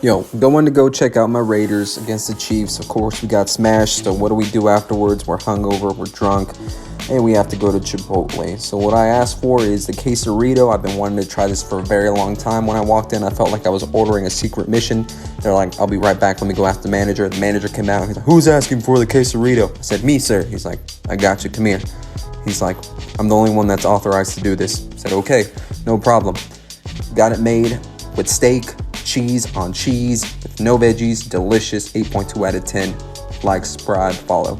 Yo, going to go check out my Raiders against the Chiefs. Of course, we got smashed. So what do we do afterwards? We're hungover, we're drunk, and we have to go to Chipotle. So what I asked for is the quesarito. I've been wanting to try this for a very long time. When I walked in, I felt like I was ordering a secret mission. They're like, I'll be right back. Let me go ask the manager. The manager came out. He's like, who's asking for the quesarito? I said, me, sir. He's like, I got you. Come here. He's like, I'm the only one that's authorized to do this. I said, okay, no problem. Got it made with steak, cheese on cheese, with no veggies, delicious, 8.2 out of 10. Like, subscribe, follow.